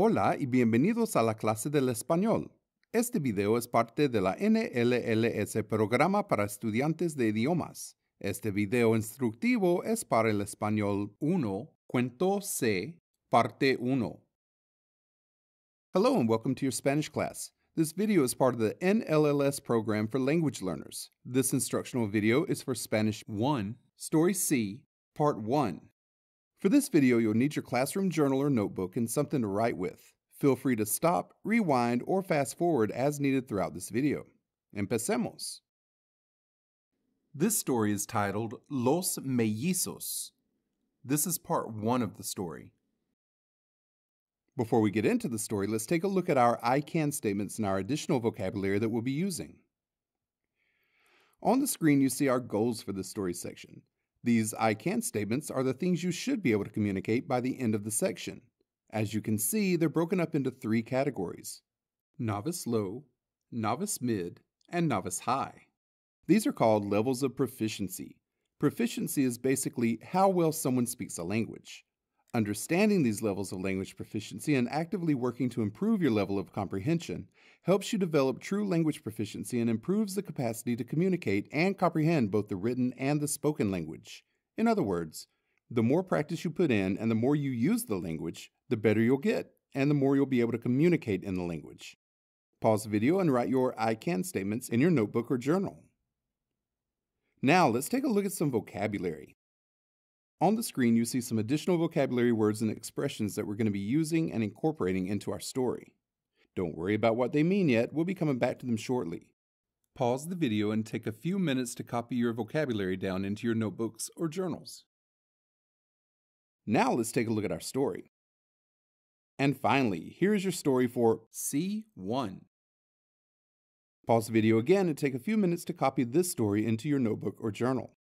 Hola y bienvenidos a la clase del español. Este video es parte de la N.L.L.S programa para estudiantes de idiomas. Este video instructivo es para el español 1, cuento C, parte 1. Hello and welcome to your Spanish class. This video is part of the N.L.L.S program for language learners. This instructional video is for Spanish 1, Story C, Part 1. For this video, you'll need your classroom journal or notebook and something to write with. Feel free to stop, rewind, or fast forward as needed throughout this video. Empecemos. This story is titled Los MELLIZOS. This is part 1 of the story. Before we get into the story, let's take a look at our I can statements and our additional vocabulary that we'll be using. On the screen, you see our goals for the story section. These I can statements are the things you should be able to communicate by the end of the section. As you can see, they're broken up into 3 categories: novice low, novice mid, and novice high. These are called levels of proficiency. Proficiency is basically how well someone speaks a language. Understanding these levels of language proficiency and actively working to improve your level of comprehension helps you develop true language proficiency and improves the capacity to communicate and comprehend both the written and the spoken language. In other words, the more practice you put in and the more you use the language, the better you'll get, and the more you'll be able to communicate in the language. Pause the video and write your I can statements in your notebook or journal. Now let's take a look at some vocabulary. On the screen, you see some additional vocabulary words and expressions that we're going to be using and incorporating into our story. Don't worry about what they mean yet, we'll be coming back to them shortly. Pause the video and take a few minutes to copy your vocabulary down into your notebooks or journals. Now let's take a look at our story. And finally, here's your story for C1. Pause the video again and take a few minutes to copy this story into your notebook or journal.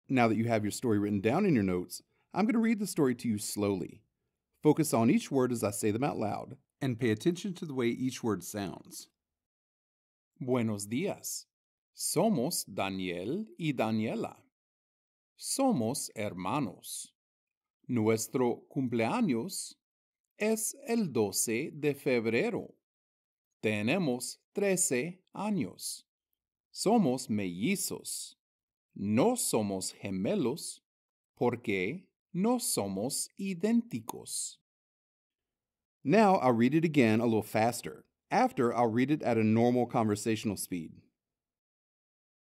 Now that you have your story written down in your notes, I'm going to read the story to you slowly. Focus on each word as I say them out loud, and pay attention to the way each word sounds. Buenos días. Somos Daniel y Daniela. Somos hermanos. Nuestro cumpleaños es el 12 de febrero. Tenemos 13 años. Somos mellizos. No somos gemelos porque no somos idénticos. Now I'll read it again a little faster. After, I'll read it at a normal conversational speed.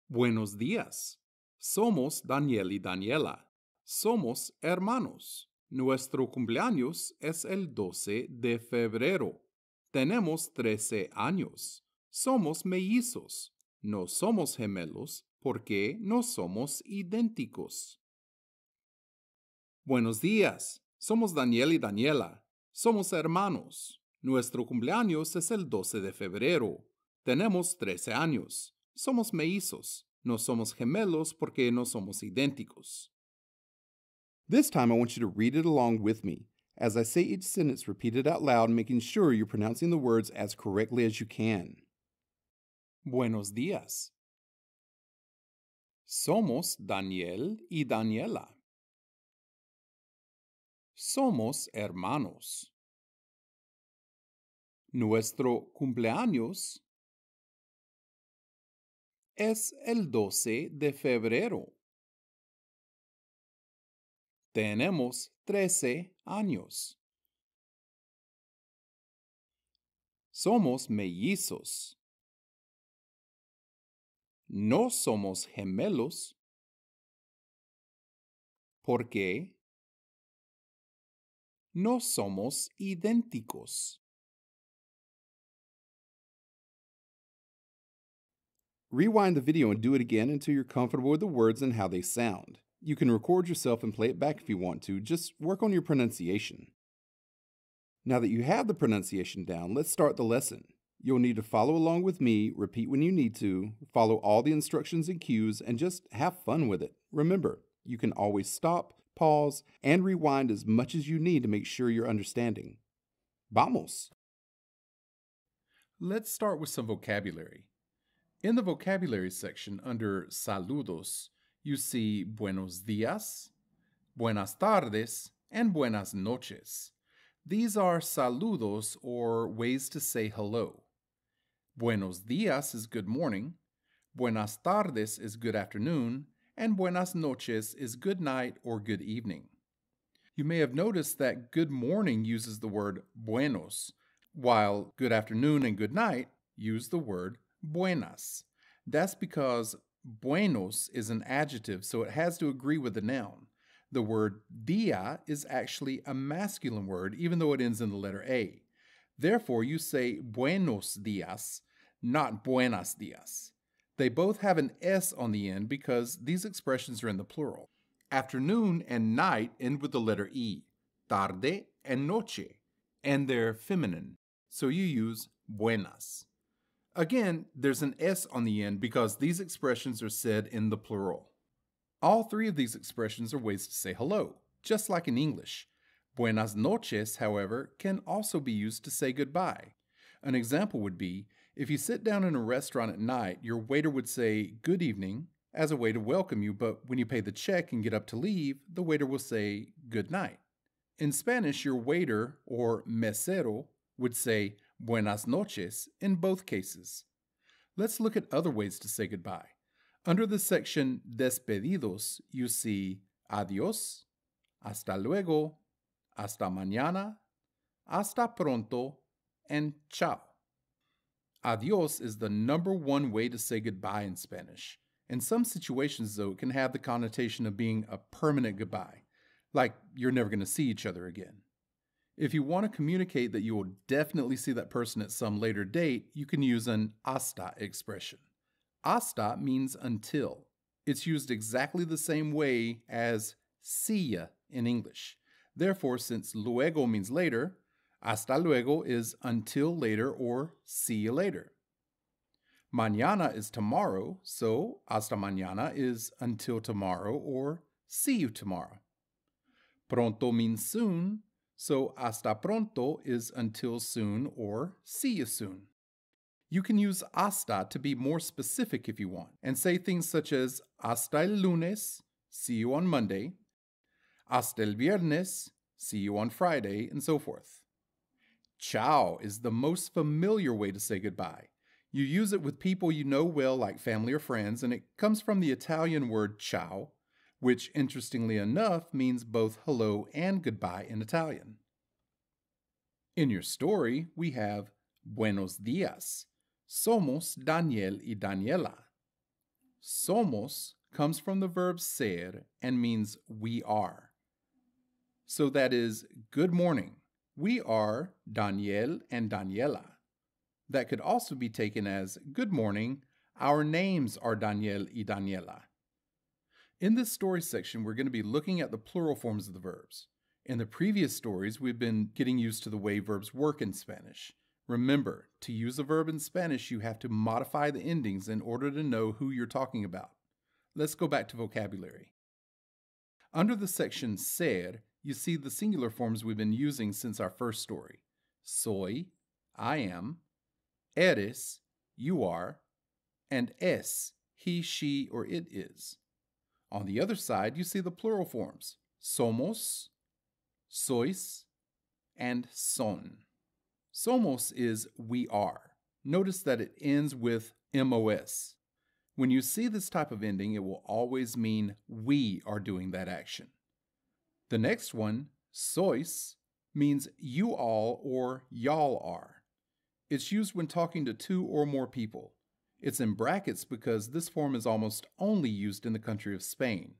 Buenos días. Somos Daniel y Daniela. Somos hermanos. Nuestro cumpleaños es el 12 de febrero. Tenemos 13 años. Somos mellizos. No somos gemelos porque no somos idénticos. Buenos días. Somos Daniel y Daniela. Somos hermanos. Nuestro cumpleaños es el 12 de febrero. Tenemos 13 años. Somos mellizos. No somos gemelos porque no somos idénticos. This time I want you to read it along with me. As I say each sentence, repeat it out loud, making sure you're pronouncing the words as correctly as you can. Buenos días. Somos Daniel y Daniela. Somos hermanos. Nuestro cumpleaños es el 12 de febrero. Tenemos 13 años. Somos mellizos. No somos gemelos porque no somos idénticos. Rewind the video and do it again until you're comfortable with the words and how they sound. You can record yourself and play it back if you want to. Just work on your pronunciation. Now that you have the pronunciation down, let's start the lesson. You'll need to follow along with me, repeat when you need to, follow all the instructions and cues, and just have fun with it. Remember, you can always stop, pause, and rewind as much as you need to make sure you're understanding. Vamos! Let's start with some vocabulary. In the vocabulary section under Saludos, you see Buenos días, Buenas tardes, and Buenas noches. These are saludos, or ways to say hello. Buenos días is good morning, buenas tardes is good afternoon, and buenas noches is good night or good evening. You may have noticed that good morning uses the word buenos, while good afternoon and good night use the word buenas. That's because buenos is an adjective, so it has to agree with the noun. The word dia is actually a masculine word, even though it ends in the letter A. Therefore, you say buenos dias, not buenas dias. They both have an S on the end because these expressions are in the plural. Afternoon and night end with the letter E, tarde and noche, and they're feminine, so you use buenas. Again, there's an S on the end because these expressions are said in the plural. All three of these expressions are ways to say hello, just like in English. Buenas noches, however, can also be used to say goodbye. An example would be, if you sit down in a restaurant at night, your waiter would say good evening as a way to welcome you, but when you pay the check and get up to leave, the waiter will say good night. In Spanish, your waiter, or mesero, would say buenas noches in both cases. Let's look at other ways to say goodbye. Under the section Despedidos, you see adiós, hasta luego, hasta mañana, hasta pronto, and chao. Adiós is the number one way to say goodbye in Spanish. In some situations, though, it can have the connotation of being a permanent goodbye, like you're never going to see each other again. If you want to communicate that you will definitely see that person at some later date, you can use an hasta expression. Hasta means until. It's used exactly the same way as see ya in English. Therefore, since luego means later, hasta luego is until later or see you later. Mañana is tomorrow, so hasta mañana is until tomorrow or see you tomorrow. Pronto means soon, so hasta pronto is until soon or see you soon. You can use hasta to be more specific if you want, and say things such as hasta el lunes, see you on Monday, hasta el viernes, see you on Friday, and so forth. Ciao is the most familiar way to say goodbye. You use it with people you know well, like family or friends, and it comes from the Italian word ciao, which, interestingly enough, means both hello and goodbye in Italian. In your story, we have buenos días. Somos Daniel y Daniela. Somos comes from the verb ser and means we are. So that is good morning. We are Daniel and Daniela. That could also be taken as good morning. Our names are Daniel y Daniela. In this story section, we're going to be looking at the plural forms of the verbs. In the previous stories, we've been getting used to the way verbs work in Spanish. Remember, to use a verb in Spanish, you have to modify the endings in order to know who you're talking about. Let's go back to vocabulary. Under the section ser, you see the singular forms we've been using since our first story. Soy, I am, eres, you are, and es, he, she, or it is. On the other side, you see the plural forms, somos, sois, and son. Somos is we are. Notice that it ends with mos. When you see this type of ending, it will always mean we are doing that action. The next one, sois, means you all or y'all are. It's used when talking to two or more people. It's in brackets because this form is almost only used in the country of Spain.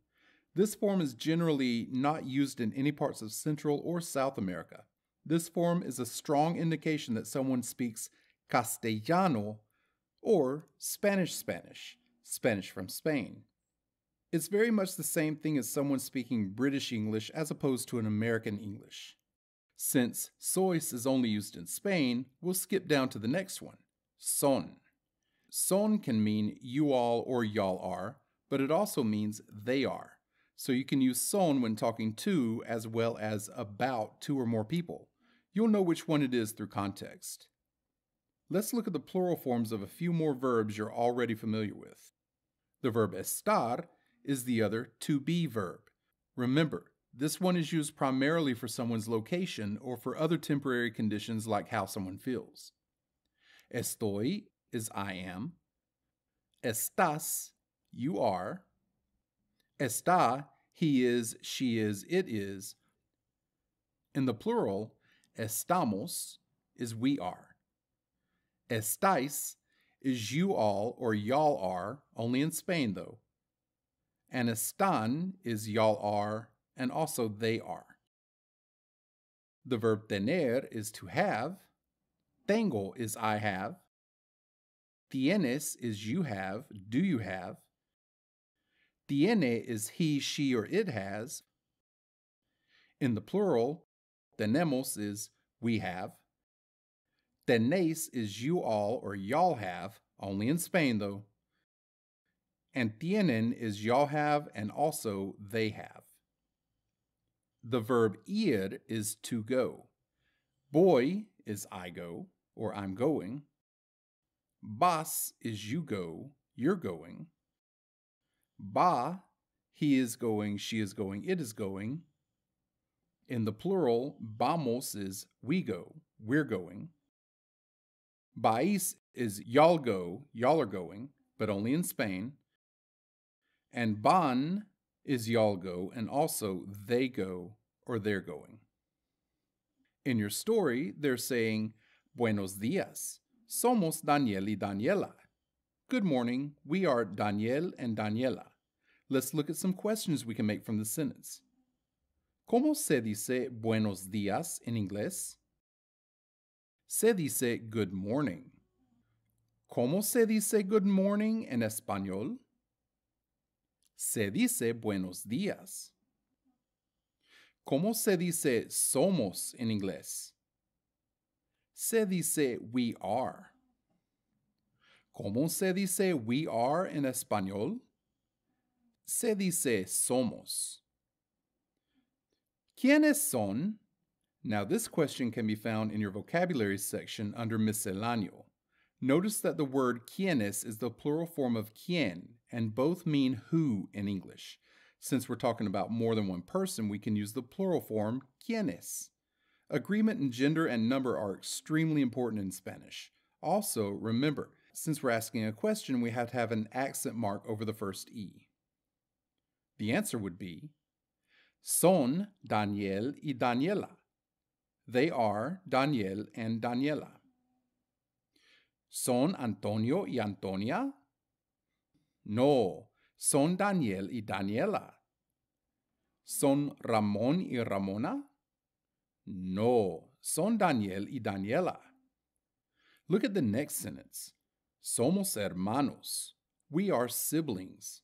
This form is generally not used in any parts of Central or South America. This form is a strong indication that someone speaks Castellano or Spanish, Spanish from Spain. It's very much the same thing as someone speaking British English as opposed to an American English. Since sois is only used in Spain, we'll skip down to the next one, son. Son can mean you all or y'all are, but it also means they are. So you can use son when talking to as well as about two or more people. You'll know which one it is through context. Let's look at the plural forms of a few more verbs you're already familiar with. The verb estar is the other to be verb. Remember, This one is used primarily for someone's location or for other temporary conditions like how someone feels. Estoy is I am. Estás, you are. Está, he is, she is, it is. In the plural, estamos is we are. Estáis is you all or y'all are, only in Spain though. And están is y'all are, and also they are. The verb tener is to have. Tengo is I have. Tienes is you have, do you have. Tiene is he, she, or it has. In the plural, tenemos is we have. Tenéis is you all or y'all have, only in Spain though. And tienen is y'all have and also they have. The verb ir is to go. Voy is I go or I'm going. Vas is you go, you're going. Va, he is going, she is going, it is going. In the plural, vamos is we go, we're going. Vais is y'all go, y'all are going, but only in Spain. And van is y'all go and also they go or they're going. In your story, they're saying, Buenos días, somos Daniel y Daniela. Good morning, we are Daniel and Daniela. Let's look at some questions we can make from the sentence. ¿Cómo se dice buenos días en inglés? Se dice good morning. ¿Cómo se dice good morning en español? Se dice buenos días. ¿Cómo se dice somos en inglés? Se dice we are. ¿Cómo se dice we are en español? Se dice somos. ¿Quiénes son? Now this question can be found in your vocabulary section under misceláneo. Notice that the word quiénes is the plural form of quién, and both mean who in English. Since we're talking about more than one person, we can use the plural form quiénes. Agreement in gender and number are extremely important in Spanish. Also, remember, since we're asking a question, we have to have an accent mark over the first E. The answer would be, son Daniel y Daniela. They are Daniel and Daniela. ¿Son Antonio y Antonia? No, son Daniel y Daniela. ¿Son Ramón y Ramona? No, son Daniel y Daniela. Look at the next sentence. Somos hermanos. We are siblings.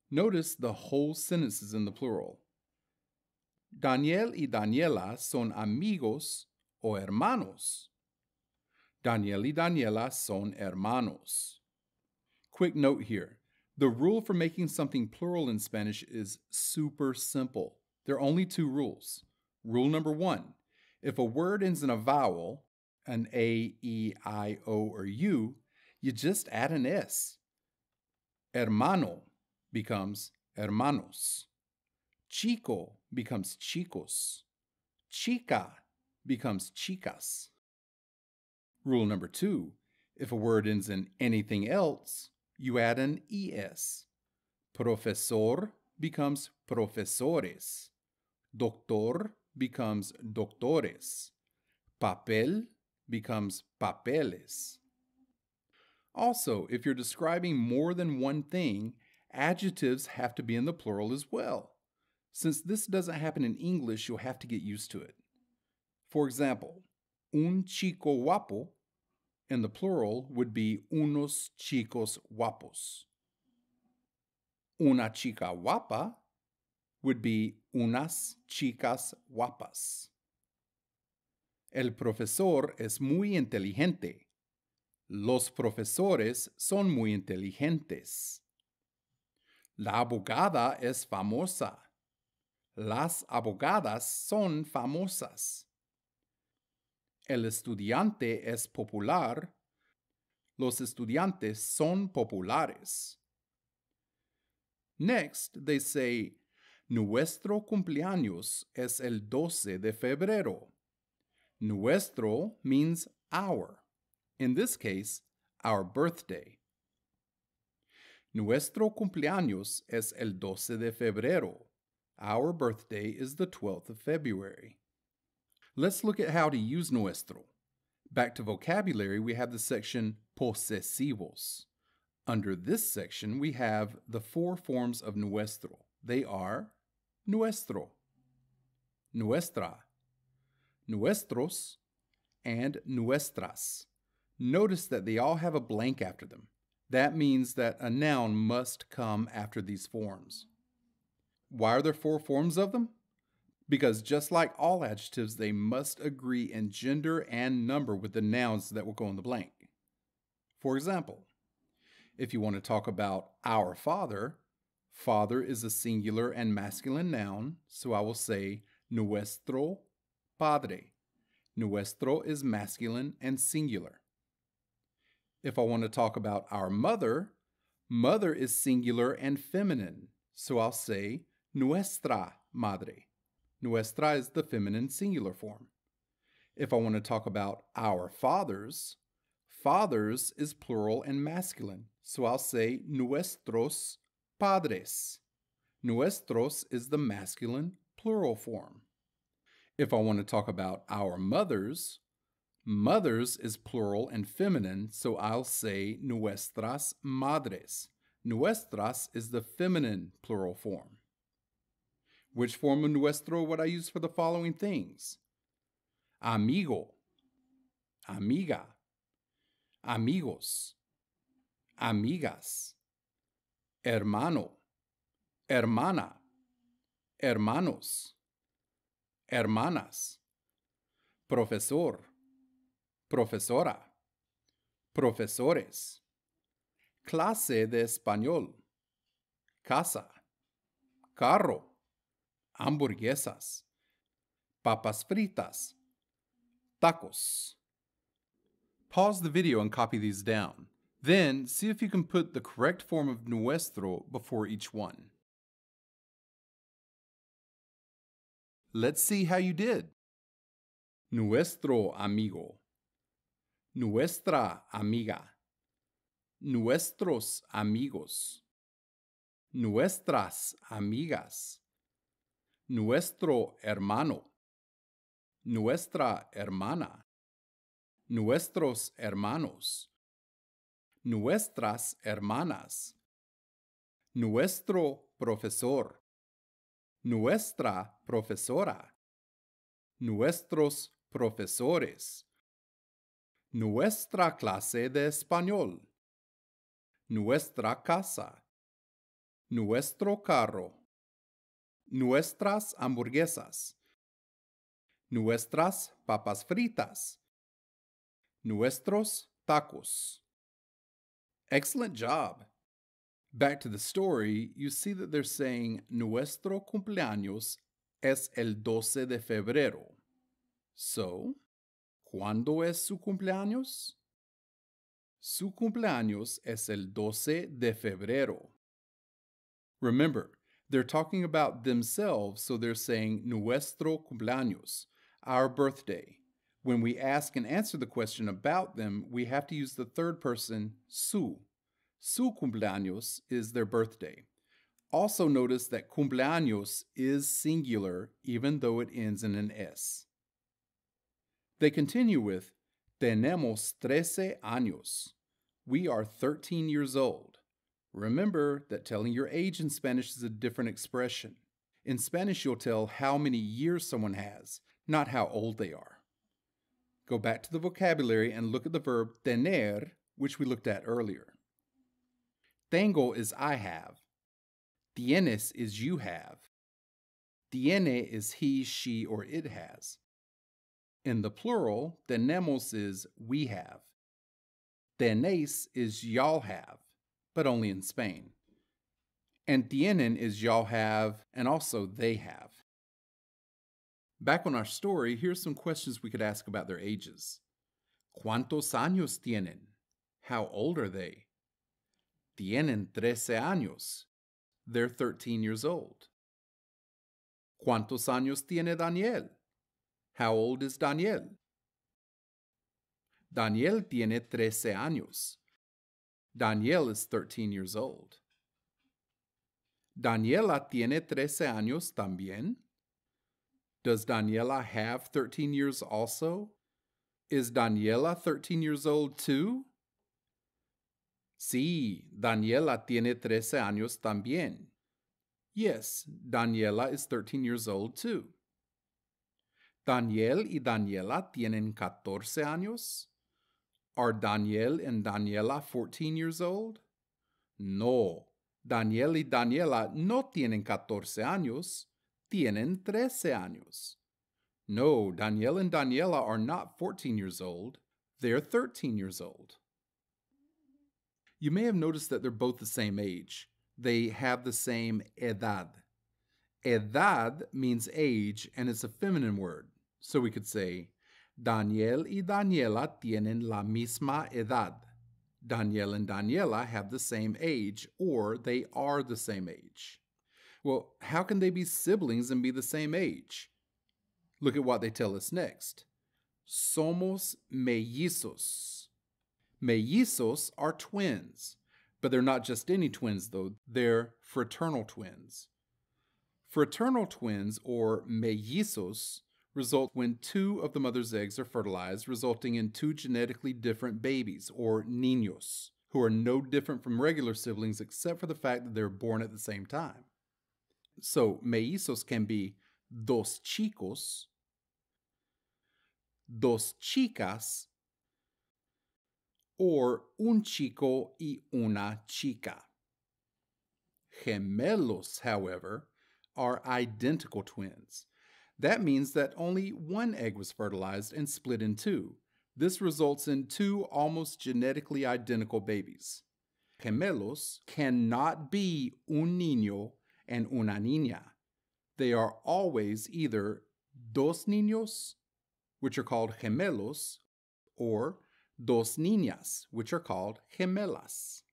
Notice the whole sentence is in the plural. Daniel y Daniela son amigos o hermanos. Daniel y Daniela son hermanos. Quick note here. The rule for making something plural in Spanish is super simple. There are only two rules. Rule number 1. If a word ends in a vowel, an A, E, I, O, or U, you just add an S. Hermano becomes hermanos. Chico becomes chicos. Chica becomes chicas. Rule number 2. If a word ends in anything else, you add an ES. Profesor becomes profesores. Doctor becomes doctores. Papel becomes papeles. Also, if you're describing more than one thing, adjectives have to be in the plural as well. Since this doesn't happen in English, you'll have to get used to it. For example, un chico guapo in the plural would be unos chicos guapos. Una chica guapa would be unas chicas guapas. El profesor es muy inteligente. Los profesores son muy inteligentes. La abogada es famosa. Las abogadas son famosas. El estudiante es popular. Los estudiantes son populares. Next, they say, Nuestro cumpleaños es el 12 de febrero. Nuestro means our. In this case, our birthday. Nuestro cumpleaños es el 12 de febrero. Our birthday is the 12th of February. Let's look at how to use nuestro. Back to vocabulary, we have the section posesivos. Under this section, we have the four forms of nuestro. They are nuestro, nuestra, nuestros, and nuestras. Notice that they all have a blank after them. That means that a noun must come after these forms. Why are there four forms of them? Because just like all adjectives, they must agree in gender and number with the nouns that will go in the blank. For example, if you want to talk about our father, father is a singular and masculine noun, so I will say nuestro padre. Nuestro is masculine and singular. If I want to talk about our mother, mother is singular and feminine, so I'll say nuestra madre. Nuestra is the feminine singular form. If I want to talk about our fathers, fathers is plural and masculine, so I'll say nuestros padres. Nuestros is the masculine plural form. If I want to talk about our mothers, mothers is plural and feminine, so I'll say nuestras madres. Nuestras is the feminine plural form. Which form of nuestro would I use for the following things? Amigo, amiga, amigos, amigas, hermano, hermana, hermanos, hermanas, profesor, profesora, profesores, clase de español, casa, carro, hamburguesas, papas fritas, tacos. Pause the video and copy these down. Then see if you can put the correct form of nuestro before each one. Let's see how you did. Nuestro amigo, nuestra amiga, nuestros amigos, nuestras amigas, nuestro hermano, nuestra hermana, nuestros hermanos, nuestras hermanas, nuestro profesor, nuestra profesora, nuestros profesores, nuestra clase de español, nuestra casa, nuestro carro, nuestras hamburguesas, nuestras papas fritas, nuestros tacos. Excellent job! Back to the story, you see that they're saying nuestro cumpleaños es el 12 de febrero. So, ¿cuándo es su cumpleaños? Su cumpleaños es el 12 de febrero. Remember, they're talking about themselves, so they're saying nuestro cumpleaños, our birthday. When we ask and answer the question about them, we have to use the third person, su. Su cumpleaños is their birthday. Also notice that cumpleaños is singular even though it ends in an S. They continue with, tenemos 13 años. We are 13 years old. Remember that telling your age in Spanish is a different expression. In Spanish, you'll tell how many years someone has, not how old they are. Go back to the vocabulary and look at the verb tener, which we looked at earlier. Tengo is I have. Tienes is you have. Tiene is he, she, or it has. In the plural, tenemos is we have. Tenéis is y'all have, but only in Spain. And tienen is y'all have, and also they have. Back on our story, here's some questions we could ask about their ages. ¿Cuántos años tienen? How old are they? Tienen 13 años. They're 13 years old. ¿Cuántos años tiene Daniel? How old is Daniel? Daniel tiene 13 años. Daniel is 13 years old. Daniela tiene 13 años también. Does Daniela have 13 years also? Is Daniela 13 years old too? Sí, Daniela tiene 13 años también. Yes, Daniela is 13 years old too. Daniel y Daniela tienen 14 años. Are Daniel and Daniela 14 years old? No, Daniel y Daniela no tienen 14 años, tienen 13 años. No, Daniel and Daniela are not 14 years old, they're 13 years old. You may have noticed that they're both the same age. They have the same edad. Edad means age, and it's a feminine word. So we could say, Daniel y Daniela tienen la misma edad. Daniel and Daniela have the same age, or they are the same age. Well, how can they be siblings and be the same age? Look at what they tell us next. Somos mellizos. Mellizos are twins, but they're not just any twins, though. They're fraternal twins. Fraternal twins, or mellizos, result when two of the mother's eggs are fertilized, resulting in two genetically different babies, or niños, who are no different from regular siblings except for the fact that they're born at the same time. So, mellizos can be dos chicos, dos chicas, or un chico y una chica. Gemelos, however, are identical twins. That means that only one egg was fertilized and split in two. This results in two almost genetically identical babies. Gemelos cannot be un niño and una niña. They are always either dos niños, which are called gemelos, or dos niñas, which are called gemelas.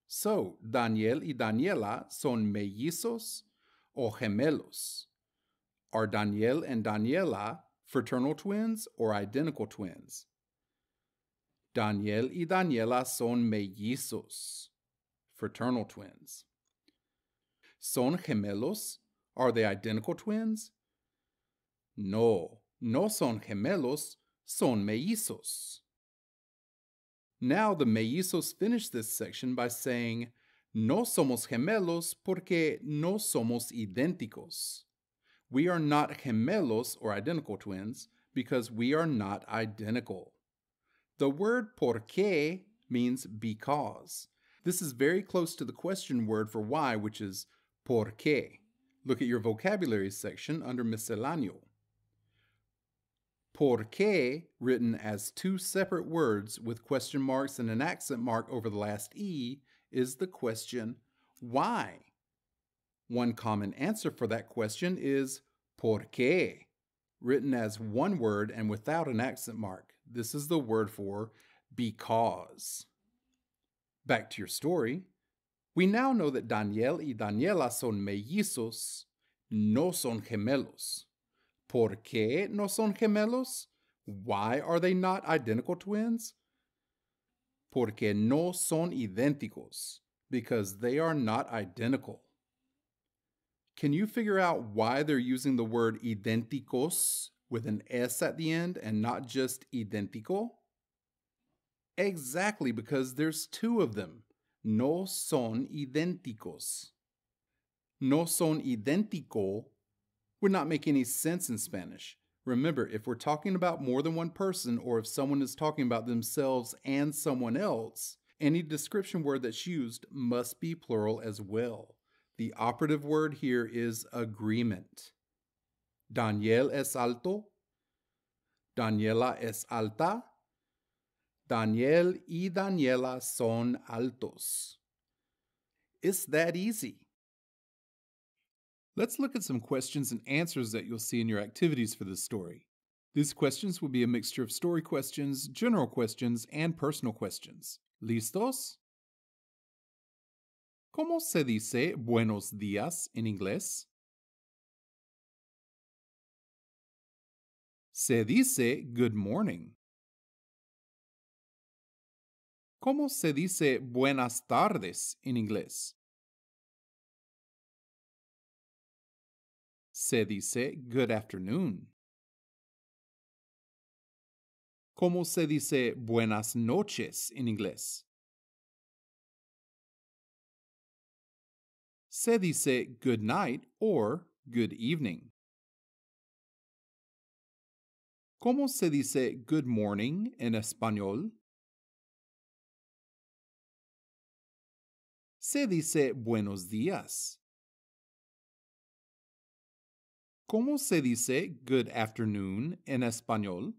So, Daniel y Daniela son mellizos o gemelos. Are Daniel and Daniela fraternal twins or identical twins? Daniel y Daniela son mellizos, fraternal twins. ¿Son gemelos? Are they identical twins? No, no son gemelos, son mellizos. Now the mellizos finish this section by saying, no somos gemelos porque no somos idénticos. We are not gemelos or identical twins because we are not identical. The word porque means because. This is very close to the question word for why, which is por qué. Look at your vocabulary section under misceláneo. Por qué, written as two separate words with question marks and an accent mark over the last E, is the question, why? One common answer for that question is por qué, written as one word and without an accent mark. This is the word for because. Back to your story. We now know that Daniel y Daniela son mellizos, no son gemelos. ¿Por qué no son gemelos? Why are they not identical twins? Porque no son idénticos, because they are not identical. Can you figure out why they're using the word idénticos with an S at the end and not just idéntico? Exactly, because there's two of them. No son idénticos. No son idéntico would not make any sense in Spanish. Remember, if we're talking about more than one person, or if someone is talking about themselves and someone else, any description word that's used must be plural as well. The operative word here is agreement. Daniel es alto. Daniela es alta. Daniel y Daniela son altos. It's that easy. Let's look at some questions and answers that you'll see in your activities for this story. These questions will be a mixture of story questions, general questions, and personal questions. ¿Listos? ¿Cómo se dice buenos días en inglés? Se dice good morning. ¿Cómo se dice buenas tardes en inglés? Se dice good afternoon. ¿Cómo se dice buenas noches en inglés? Se dice good night or good evening. ¿Cómo se dice good morning en español? Se dice buenos días. ¿Cómo se dice good afternoon en español?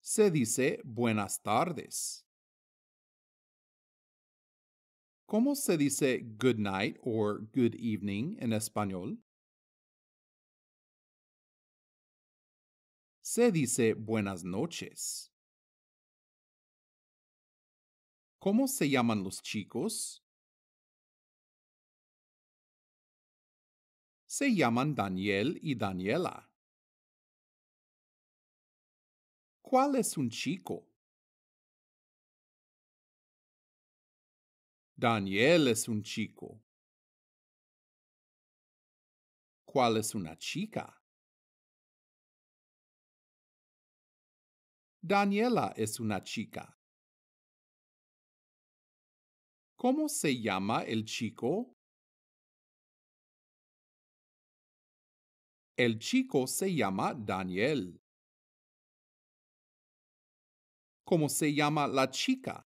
Se dice buenas tardes. ¿Cómo se dice good night or good evening en español? Se dice buenas noches. ¿Cómo se llaman los chicos? Se llaman Daniel y Daniela. ¿Cuál es un chico? Daniel es un chico. ¿Cuál es una chica? Daniela es una chica. ¿Cómo se llama el chico? El chico se llama Daniel. ¿Cómo se llama la chica?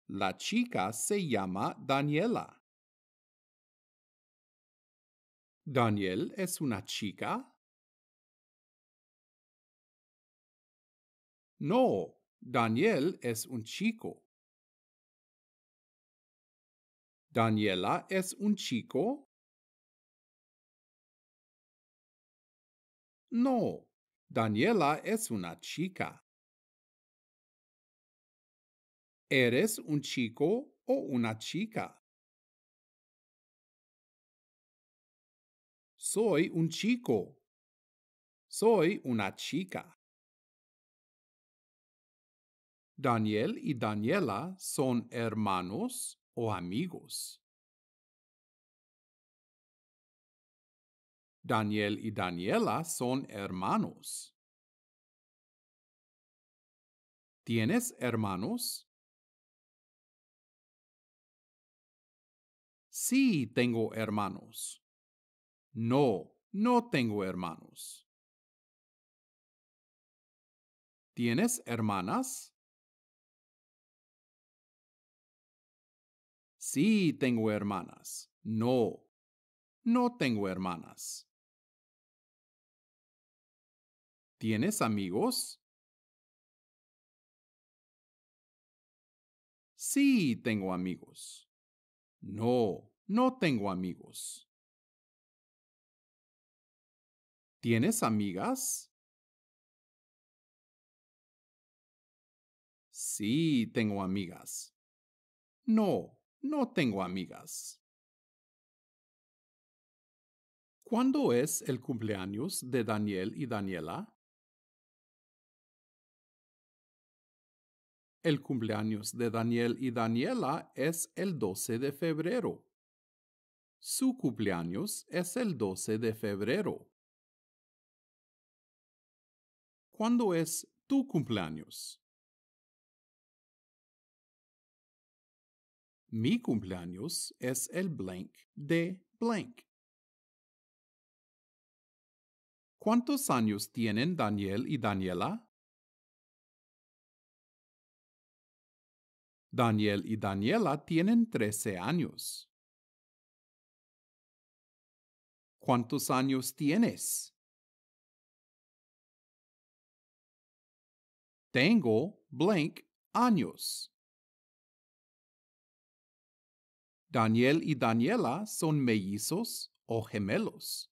La chica se llama Daniela. ¿Daniel es una chica? No, Daniel es un chico. ¿Daniela es un chico? No, Daniela es una chica. ¿Eres un chico o una chica? Soy un chico. Soy una chica. ¿Daniel y Daniela son hermanos o amigos? Daniel y Daniela son hermanos. ¿Tienes hermanos? Sí, tengo hermanos. No, no tengo hermanos. ¿Tienes hermanas? Sí, tengo hermanas. No, no tengo hermanas. ¿Tienes amigos? Sí, tengo amigos. No, no tengo amigos. ¿Tienes amigas? Sí, tengo amigas. No, no tengo amigas. ¿Cuándo es el cumpleaños de Daniel y Daniela? El cumpleaños de Daniel y Daniela es el 12 de febrero. Su cumpleaños es el 12 de febrero. ¿Cuándo es tu cumpleaños? Mi cumpleaños es el blank de blank. ¿Cuántos años tienen Daniel y Daniela? Daniel y Daniela tienen 13 años. ¿Cuántos años tienes? Tengo blank años. Daniel y Daniela son mellizos o gemelos.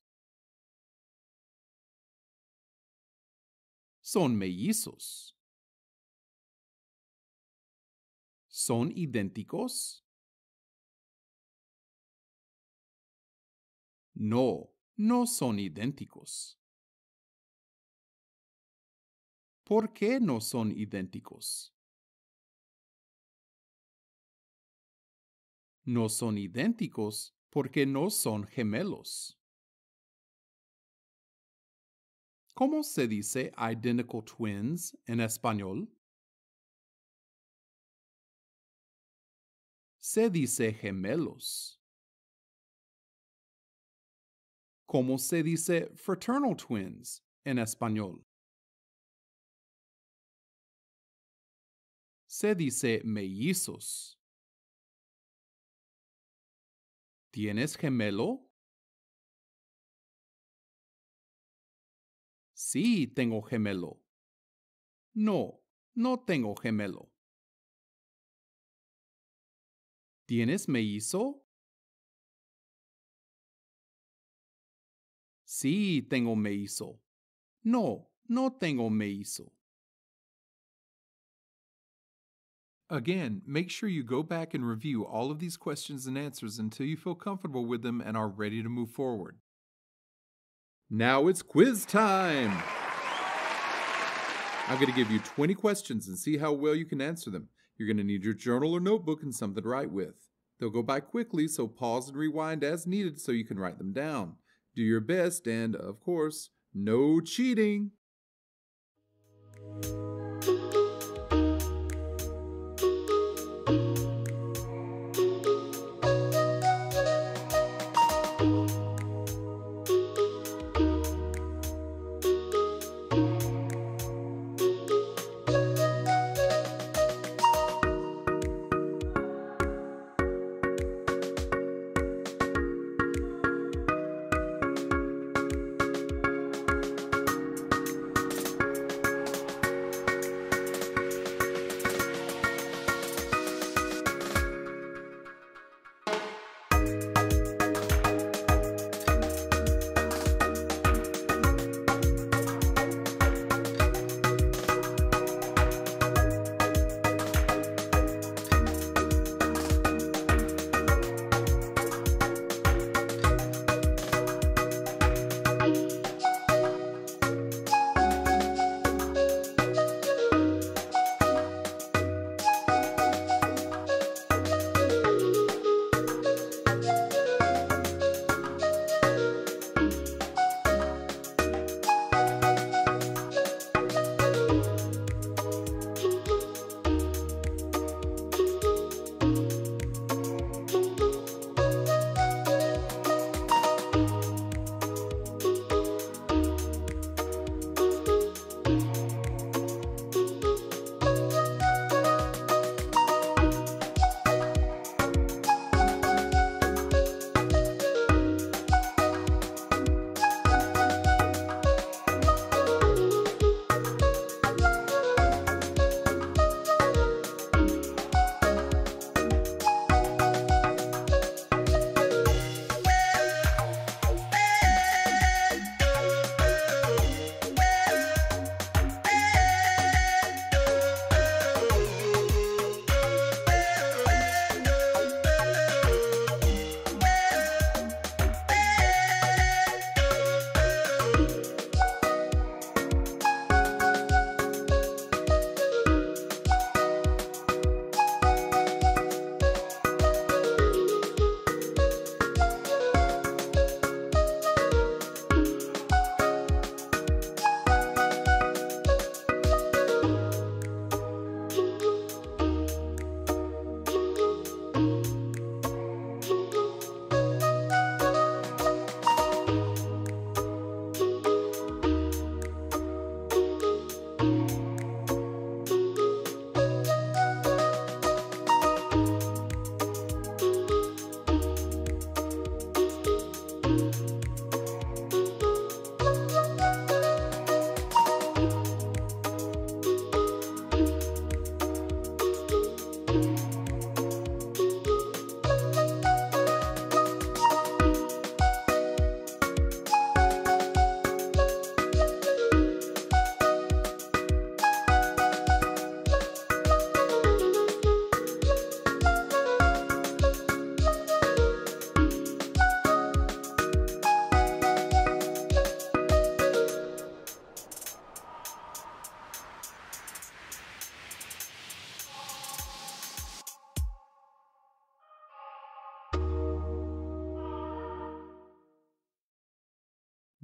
Son mellizos. ¿Son idénticos? No, no son idénticos. ¿Por qué no son idénticos? No son idénticos porque no son gemelos. ¿Cómo se dice identical twins en español? Se dice gemelos. ¿Cómo se dice fraternal twins en español? Se dice mellizos. ¿Tienes gemelo? Sí, tengo gemelo. No, no tengo gemelo. ¿Tienes mellizo? Sí, tengo mellizo. No, no tengo mellizo. Again, make sure you go back and review all of these questions and answers until you feel comfortable with them and are ready to move forward. Now it's quiz time! I'm going to give you 20 questions and see how well you can answer them. You're going to need your journal or notebook and something to write with. They'll go by quickly, so pause and rewind as needed so you can write them down. Do your best and, of course, no cheating!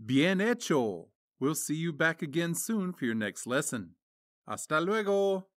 Bien hecho! We'll see you back again soon for your next lesson. Hasta luego!